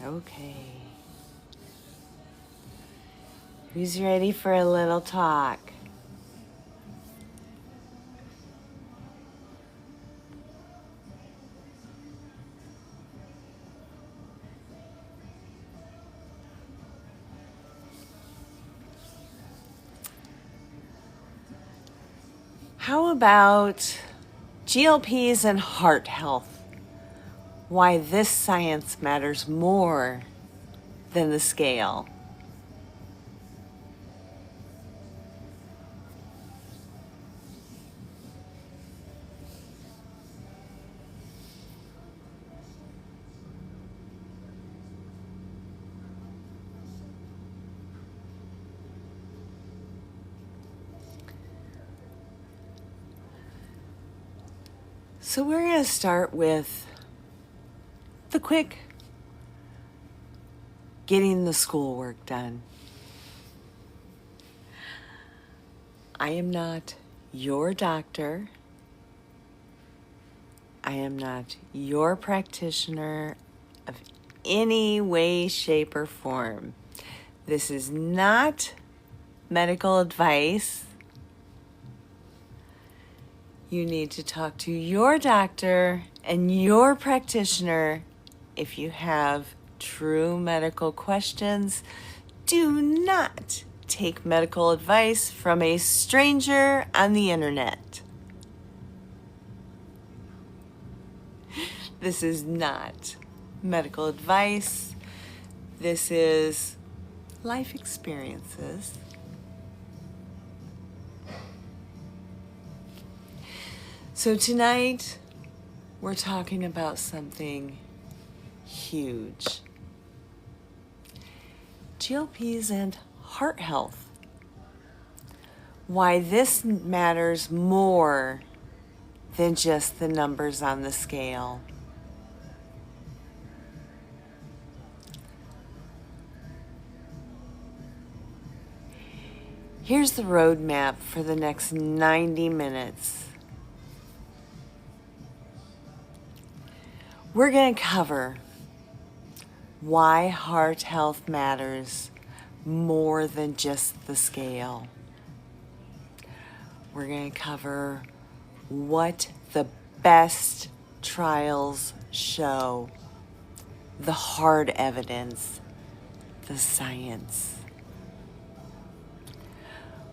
Okay. Who's ready for a little talk? How about GLPs and heart health? Why this science matters more than the scale. So we're going to start with the quick getting the schoolwork done. I am not your doctor. I am not your practitioner of any way, shape, or form. This is not medical advice. You need to talk to your doctor and your practitioner if you have true medical questions. Do not take medical advice from a stranger on the internet. This is not medical advice. This is life experiences. So tonight, we're talking about something huge. GLPs and heart health. Why this matters more than just the numbers on the scale. Here's the roadmap for the next 90 minutes. We're going to cover why heart health matters more than just the scale. We're going to cover what the best trials show, the hard evidence, the science.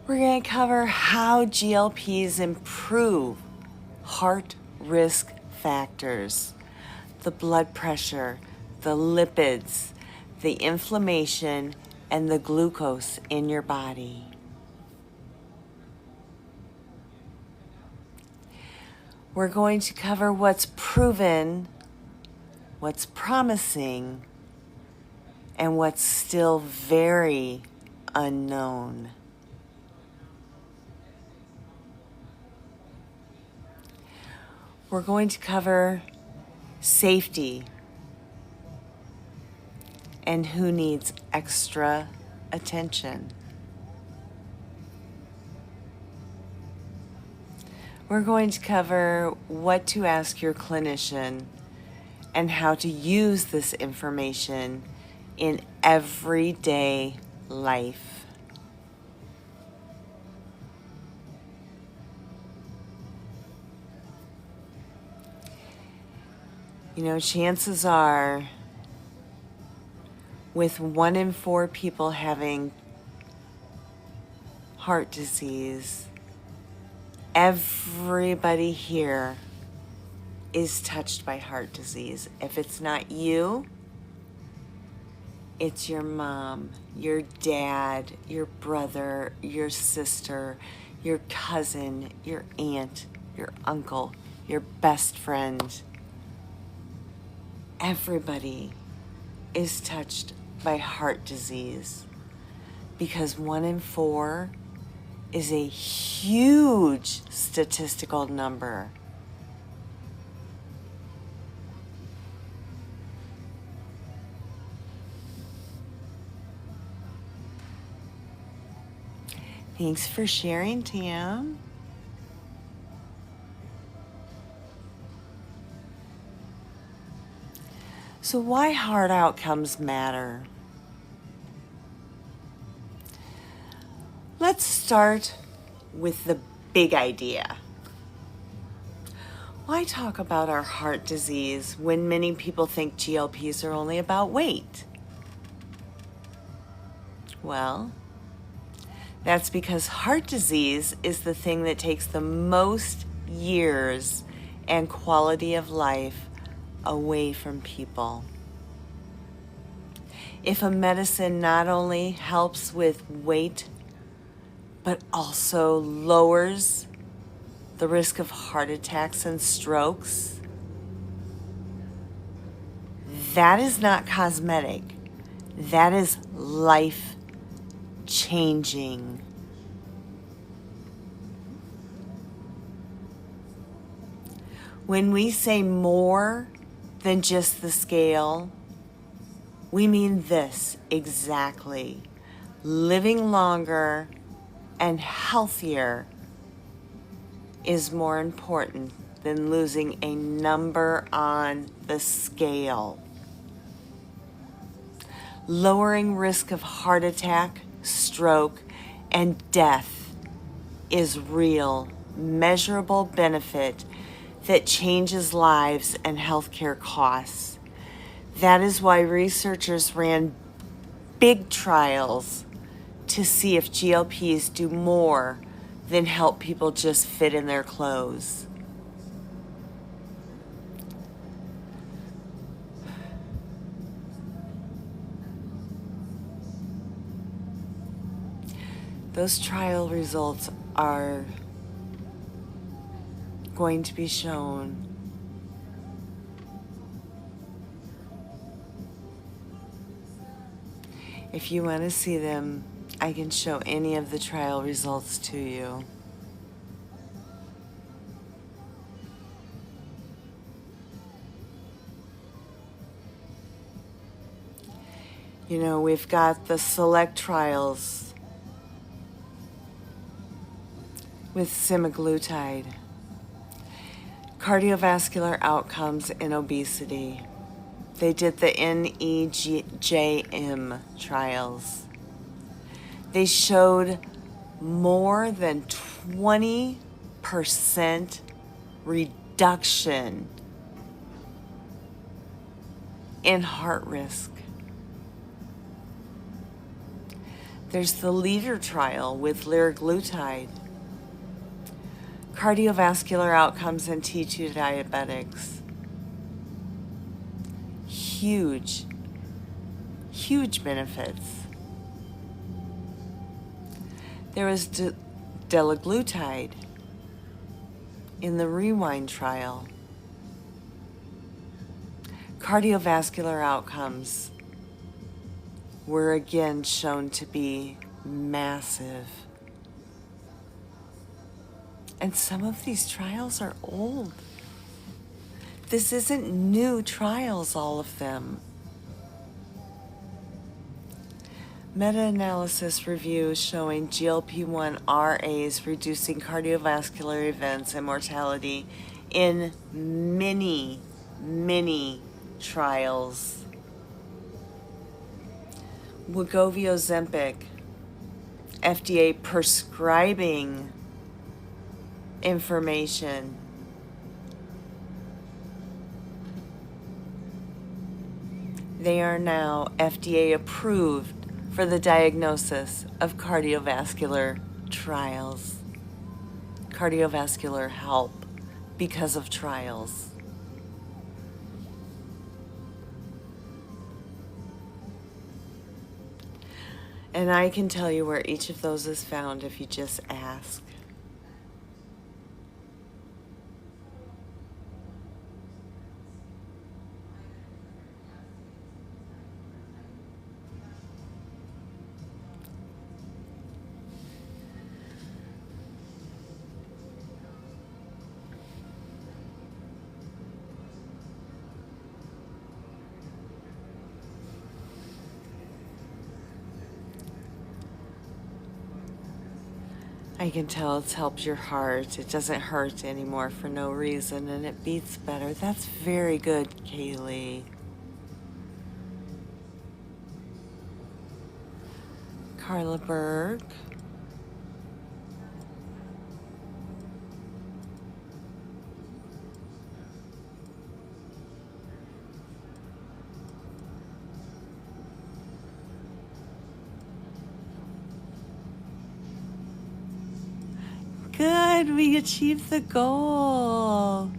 We're going to cover how GLPs improve heart risk factors, the blood pressure, the lipids, the inflammation, and the glucose in your body. We're going to cover what's proven, what's promising, and what's still very unknown. We're going to cover safety and who needs extra attention. We're going to cover what to ask your clinician and how to use this information in everyday life. You know, chances are, with 1 in 4 people having heart disease, everybody here is touched by heart disease. If it's not you, it's your mom, your dad, your brother, your sister, your cousin, your aunt, your uncle, your best friend. Everybody is touched by heart disease because 1 in 4 is a huge statistical number. Thanks for sharing, Tam. So why hard outcomes matter? Let's start with the big idea. Why talk about our heart disease when many people think GLPs are only about weight? Well, that's because heart disease is the thing that takes the most years and quality of life away from people. If a medicine not only helps with weight, but also lowers the risk of heart attacks and strokes, that is not cosmetic. That is life changing. When we say more than just the scale, we mean this exactly. Living longer and healthier is more important than losing a number on the scale. Lowering risk of heart attack, stroke, and death is real, measurable benefit that changes lives and healthcare costs. That is why researchers ran big trials to see if GLPs do more than help people just fit in their clothes. Those trial results are going to be shown. If you want to see them, I can show any of the trial results to you. You know, we've got the select trials with semaglutide, cardiovascular outcomes in obesity. They did the NEJM trials. They showed more than 20% reduction in heart risk. There's the LEADER trial with liraglutide, cardiovascular outcomes in T2 diabetics. Huge benefits. There was delaglutide in the REWIND trial. Cardiovascular outcomes were again shown to be massive. And some of these trials are old. This isn't new trials, all of them. Meta-analysis review showing GLP-1 RAs reducing cardiovascular events and mortality in many trials. Wegovy Ozempic, FDA prescribing information. They are now FDA approved for the diagnosis of cardiovascular trials, cardiovascular help because of trials. And I can tell you where each of those is found if you just ask. I can tell it's helped your heart. It doesn't hurt anymore for no reason, and it beats better. That's very good, Kaylee. Carla Berg. Good, we achieved the goal.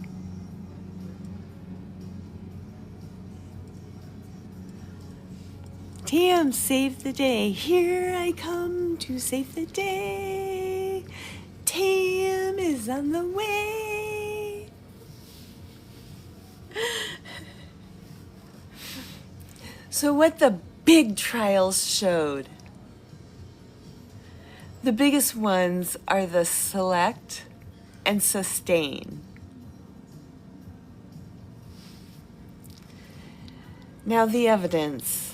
Tam, save the day. Here I come to save the day. Tam is on the way. So what the big trials showed. The biggest ones are the select and sustain. Now the evidence.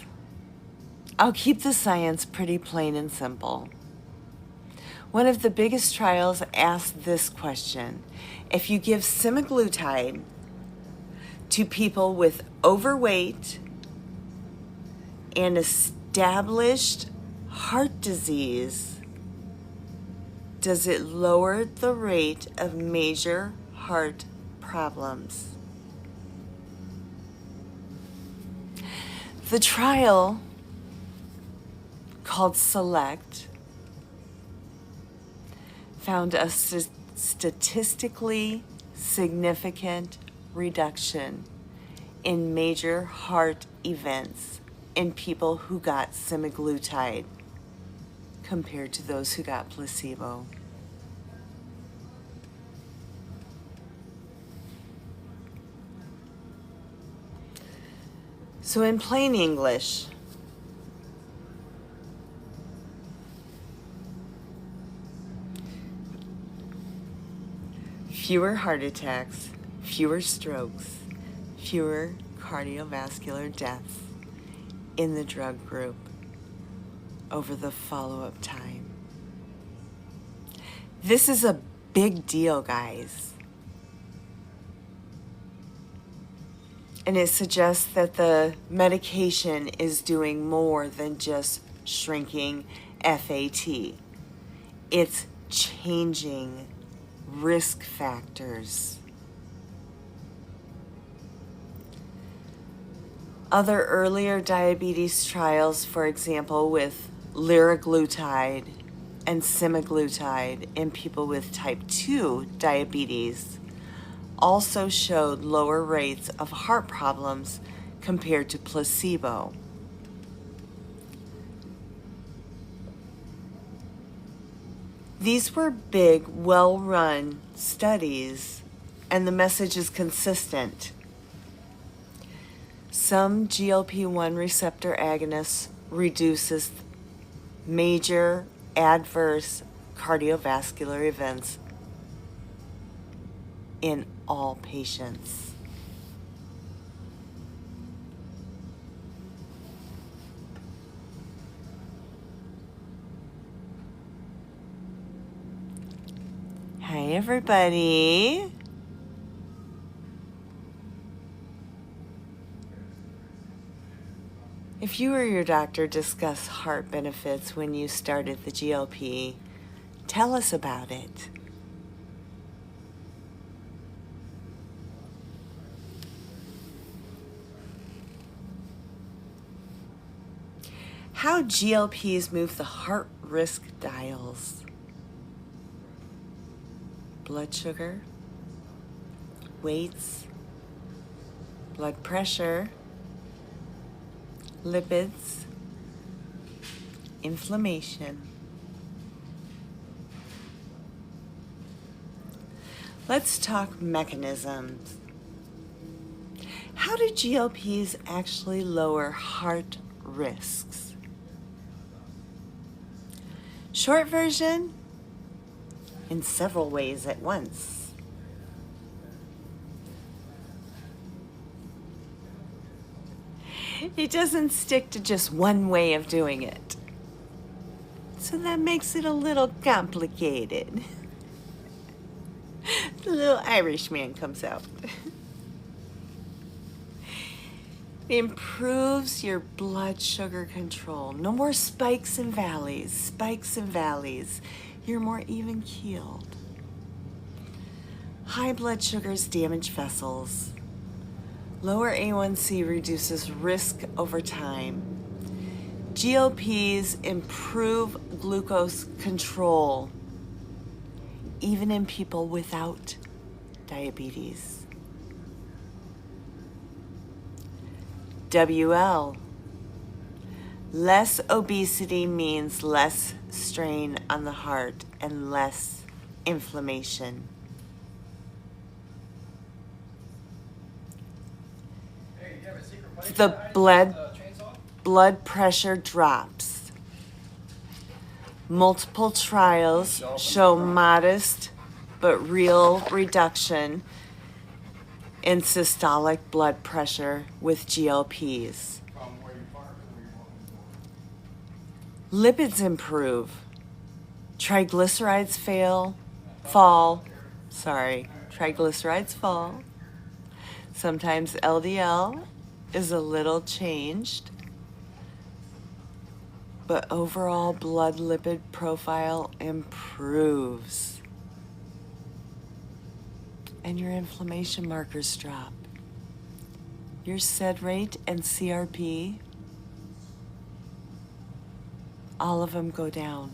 I'll keep the science pretty plain and simple. One of the biggest trials asked this question. If you give semaglutide to people with overweight and established heart disease, does it lower the rate of major heart problems? The trial, called SELECT, found a statistically significant reduction in major heart events in people who got semaglutide compared to those who got placebo. So in plain English, fewer heart attacks, fewer strokes, fewer cardiovascular deaths in the drug group over the follow-up time. This is a big deal, guys. And it suggests that the medication is doing more than just shrinking FAT. It's changing risk factors. Other earlier diabetes trials, for example, with liraglutide and semaglutide in people with type 2 diabetes, also showed lower rates of heart problems compared to placebo. These were big, well-run studies, and the message is consistent. Some GLP-1 receptor agonists reduces major adverse cardiovascular events in all patients. Hi, everybody. If you or your doctor discussed heart benefits when you started the GLP, tell us about it. How GLPs move the heart risk dials. Blood sugar, weights, blood pressure, lipids, inflammation. Let's talk mechanisms. How do GLPs actually lower heart risks? Short version, in several ways at once. It doesn't stick to just one way of doing it. So that makes it a little complicated. The little Irishman comes out. Improves your blood sugar control. No more spikes and valleys, spikes and valleys. You're more even keeled. High blood sugars damage vessels. Lower A1C reduces risk over time. GLPs improve glucose control, even in people without diabetes. WL. Less obesity means less strain on the heart and less inflammation. Hey, you have a secret pipe The behind blood chainsaw? pressure drops. Multiple trials show modest but real reduction in systolic blood pressure with GLPs. From where you park or where you're walking to. Lipids improve. Triglycerides fall. Triglycerides fall. Sometimes LDL is a little changed, but overall blood lipid profile improves. And your inflammation markers drop. Your SED rate and CRP, all of them go down.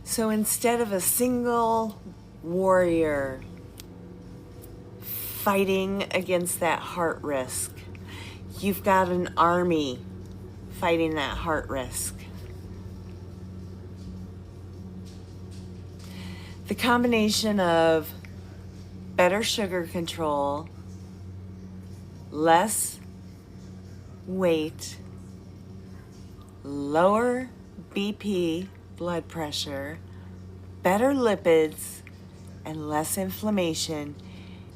So instead of a single warrior fighting against that heart risk, you've got an army fighting that heart risk. The combination of better sugar control, less weight, lower BP, blood pressure, better lipids, and less inflammation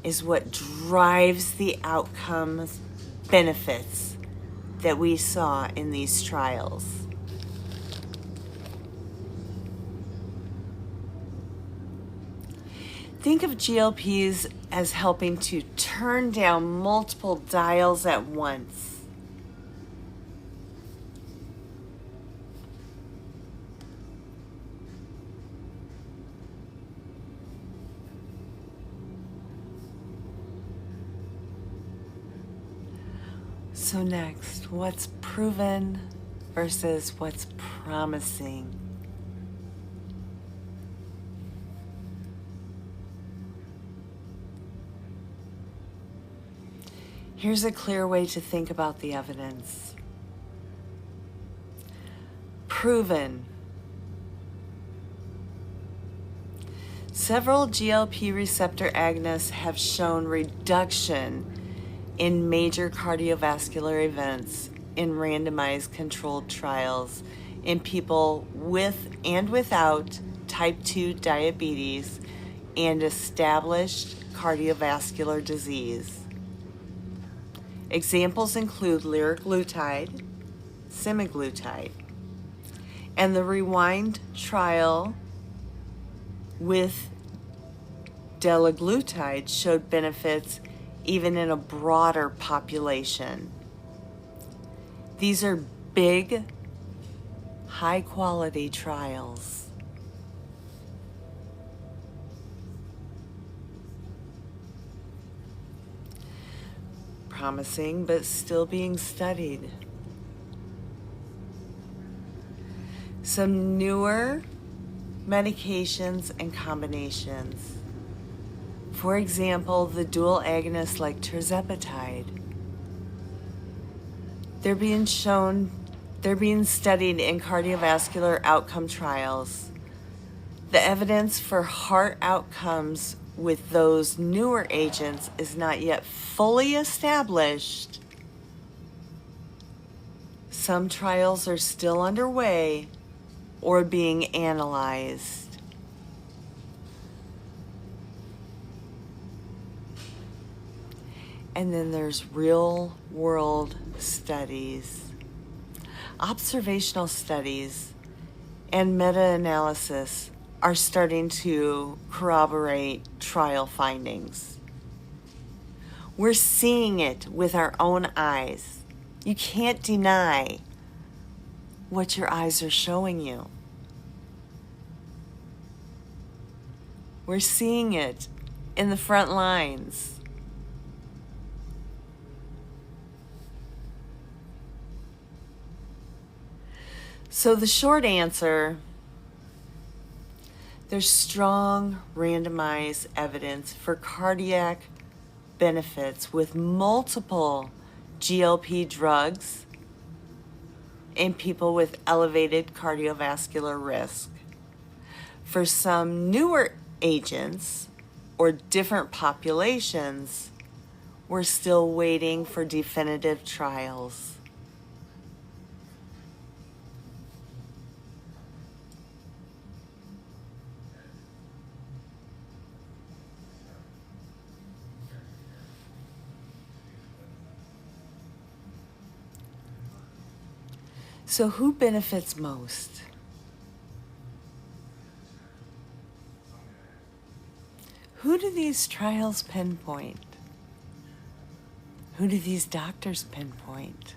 is what drives the outcomes benefits that we saw in these trials. Think of GLPs as helping to turn down multiple dials at once. So next, what's proven versus what's promising? Here's a clear way to think about the evidence. Proven. Several GLP receptor agonists have shown reduction in major cardiovascular events in randomized controlled trials in people with and without type 2 diabetes and established cardiovascular disease. Examples include liraglutide, semaglutide, and the Rewind trial with delaglutide showed benefits even in a broader population. These are big, high-quality trials. Promising, but still being studied. Some newer medications and combinations. For example, the dual agonists like tirzepatide. They're being studied in cardiovascular outcome trials. The evidence for heart outcomes with those newer agents is not yet fully established. Some trials are still underway or being analyzed. And then there's real-world studies, observational studies, and meta-analysis are starting to corroborate trial findings. We're seeing it with our own eyes. You can't deny what your eyes are showing you. We're seeing it in the front lines. So the short answer, there's strong randomized evidence for cardiac benefits with multiple GLP drugs in people with elevated cardiovascular risk. For some newer agents or different populations, we're still waiting for definitive trials. So who benefits most? Who do these trials pinpoint? Who do these doctors pinpoint?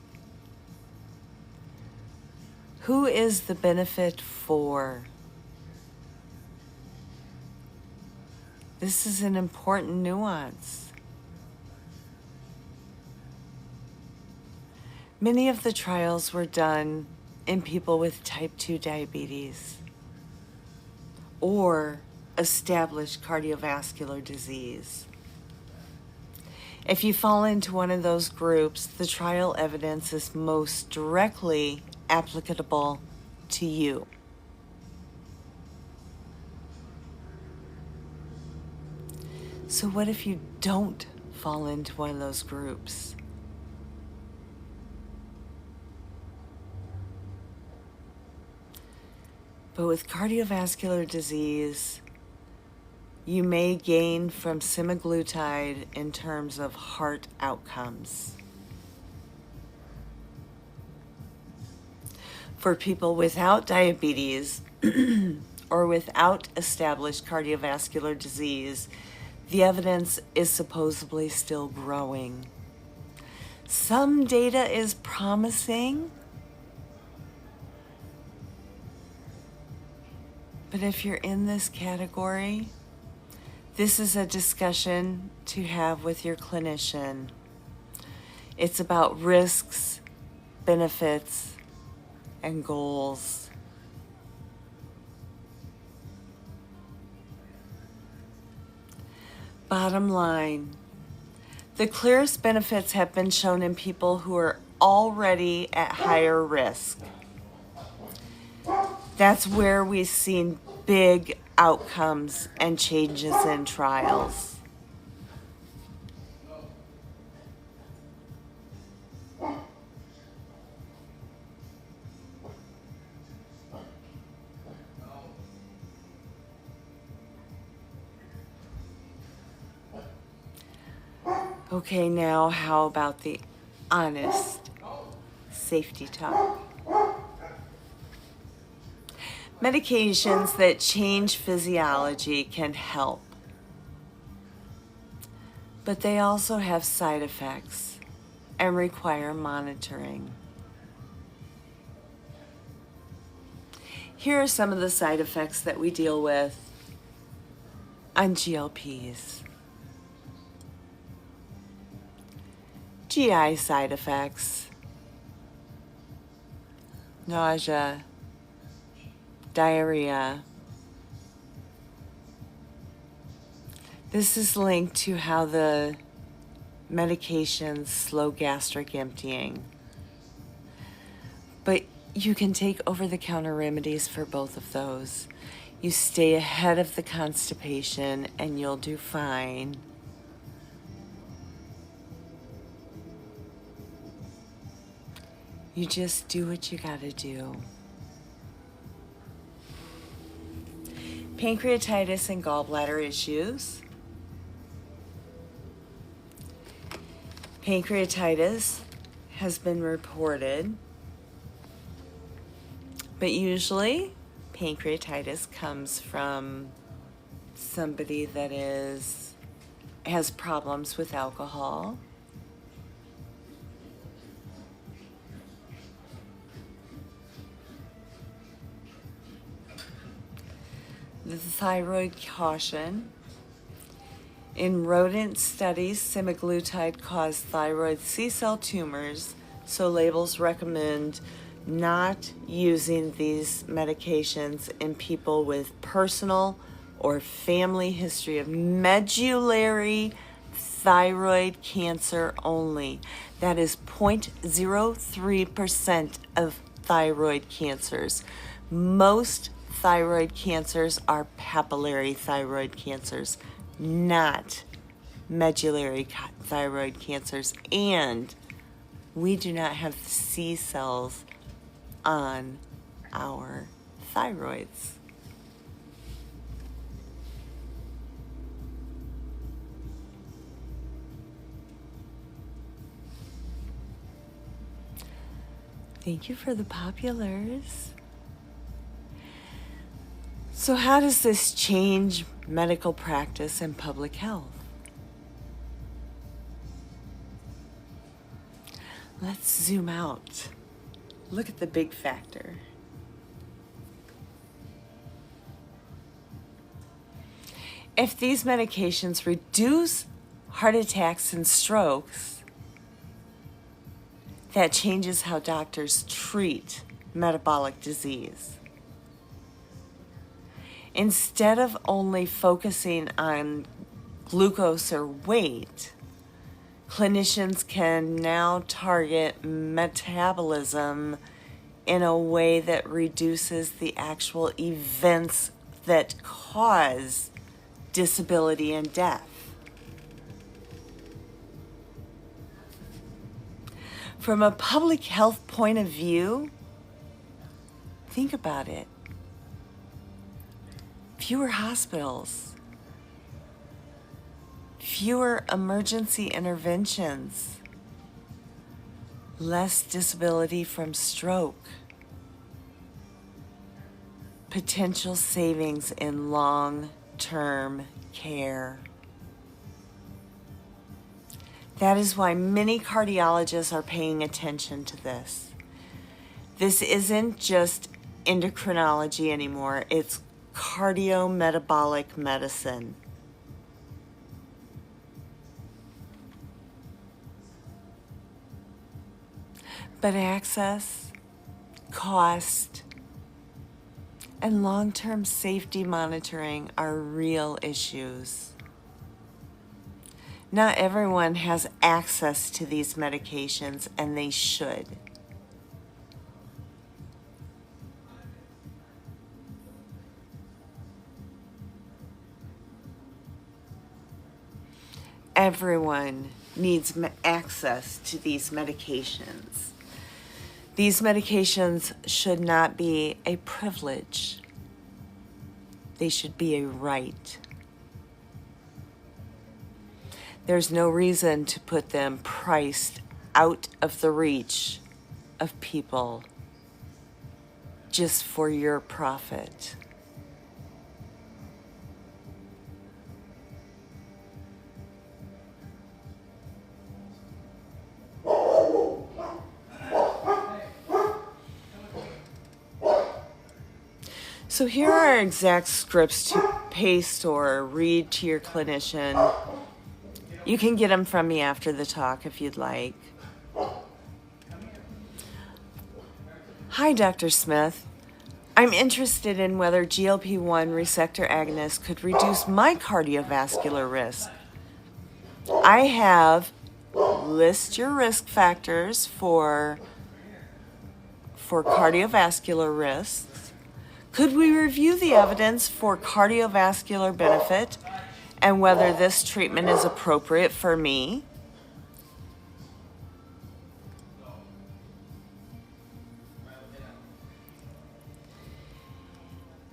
Who is the benefit for? This is an important nuance. Many of the trials were done in people with type 2 diabetes or established cardiovascular disease. If you fall into one of those groups, the trial evidence is most directly applicable to you. So what if you don't fall into one of those groups? But with cardiovascular disease, you may gain from semaglutide in terms of heart outcomes. For people without diabetes or without established cardiovascular disease, the evidence is supposedly still growing. Some data is promising, but if you're in this category, this is a discussion to have with your clinician. It's about risks, benefits, and goals. Bottom line, the clearest benefits have been shown in people who are already at higher risk. That's where we've seen big outcomes and changes in trials. Okay, now how about the honest safety talk? Medications that change physiology can help, but they also have side effects and require monitoring. Here are some of the side effects that we deal with on GLPs. GI side effects, nausea, diarrhea. This is linked to how the medications slow gastric emptying. But you can take over-the-counter remedies for both of those. You stay ahead of the constipation and you'll do fine. You just do what you gotta do. Pancreatitis and gallbladder issues. Pancreatitis has been reported, but usually pancreatitis comes from somebody that is has problems with alcohol. The thyroid caution. In rodent studies, semaglutide caused thyroid C-cell tumors, so labels recommend not using these medications in people with personal or family history of medullary thyroid cancer only. That is 0.03% of thyroid cancers. Most thyroid cancers are papillary thyroid cancers, not medullary thyroid cancers, and we do not have C cells on our thyroids. Thank you for the populars. So how does this change medical practice and public health? Let's zoom out. Look at the big factor. If these medications reduce heart attacks and strokes, that changes how doctors treat metabolic disease. Instead of only focusing on glucose or weight, clinicians can now target metabolism in a way that reduces the actual events that cause disability and death. From a public health point of view, think about it. Fewer hospitals, fewer emergency interventions, less disability from stroke, potential savings in long-term care. That is why many cardiologists are paying attention to this. This isn't just endocrinology anymore, it's cardiometabolic medicine. But access, cost, and long-term safety monitoring are real issues. Not everyone has access to these medications, and they should. Everyone needs access to these medications. These medications should not be a privilege. They should be a right. There's no reason to put them priced out of the reach of people just for your profit. So here are exact scripts to paste or read to your clinician. You can get them from me after the talk if you'd like. Hi, Dr. Smith. I'm interested in whether GLP-1 receptor agonists could reduce my cardiovascular risk. I have list your risk factors for cardiovascular risks. Could we review the evidence for cardiovascular benefit and whether this treatment is appropriate for me?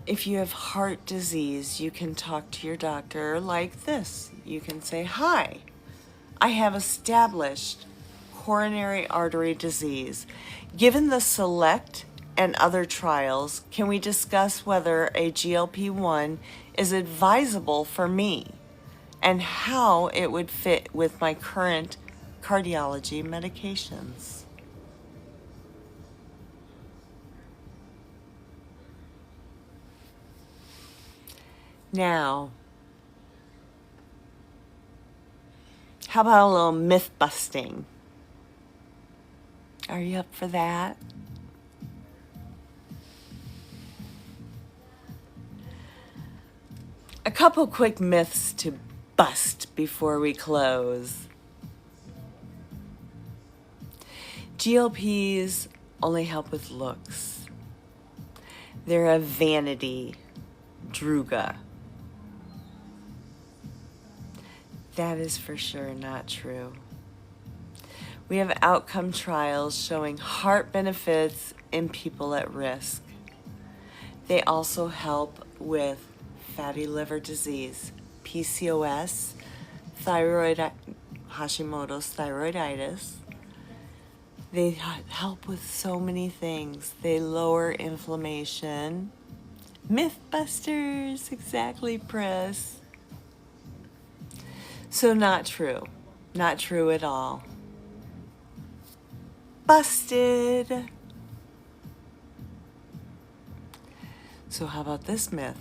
If you have heart disease, you can talk to your doctor like this. You can say, "Hi, I have established coronary artery disease. Given the SELECT and other trials, can we discuss whether a GLP-1 is advisable for me? and how it would fit with my current cardiology medications. Now, how about a little myth busting? Are you up for that? A couple quick myths to bust before we close. GLPs only help with looks. They're a vanity druga. That is for sure not true. We have outcome trials showing heart benefits in people at risk. They also help with fatty liver disease, PCOS, Hashimoto's thyroiditis. They help with so many things. They lower inflammation. Mythbusters, exactly, Press. So not true. Not true at all. Busted. So how about this myth?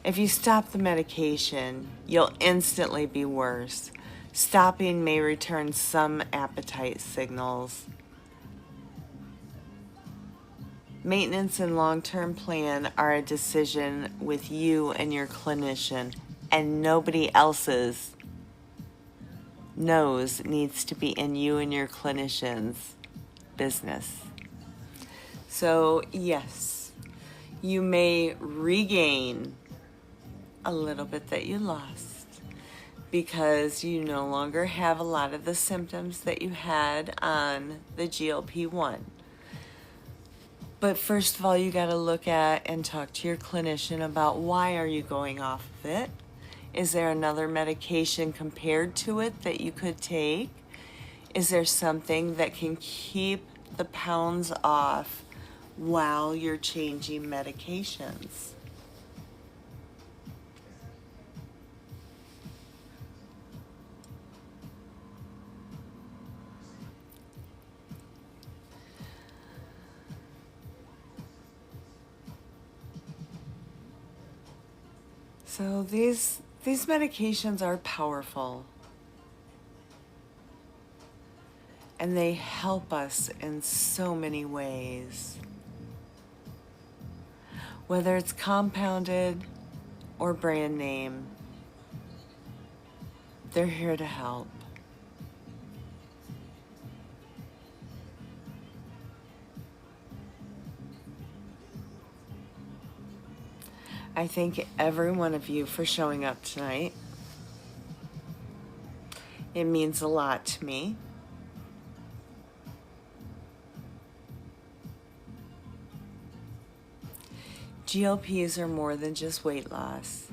If you stop the medication, you'll instantly be worse. Stopping may return some appetite signals. Maintenance and long-term plan are a decision with you and your clinician, and nobody else's nose needs to be in you and your clinician's business. So yes, you may regain a little bit that you lost because you no longer have a lot of the symptoms that you had on the GLP-1. But first of all, you got to look at and talk to your clinician about why are you going off of it? Is there another medication compared to it that you could take? Is there something that can keep the pounds off while you're changing medications? So these medications are powerful, and they help us in so many ways. Whether it's compounded or brand name, they're here to help. I thank every one of you for showing up tonight. It means a lot to me. GLPs are more than just weight loss.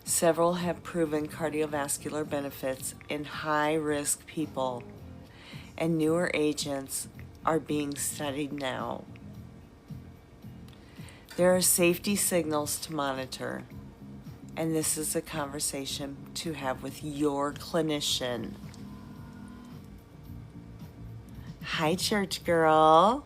Several have proven cardiovascular benefits in high-risk people, and newer agents are being studied now. There are safety signals to monitor, and this is a conversation to have with your clinician. Hi, church girl.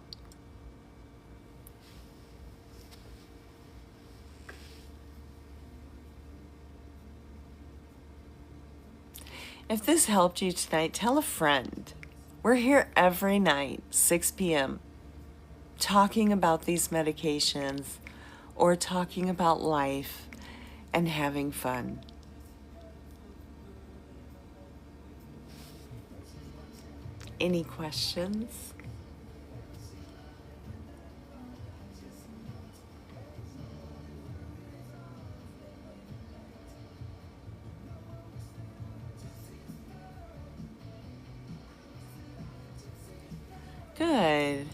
If this helped you tonight, tell a friend. We're here every night, 6 p.m., talking about these medications or talking about life and having fun. Any questions? Good.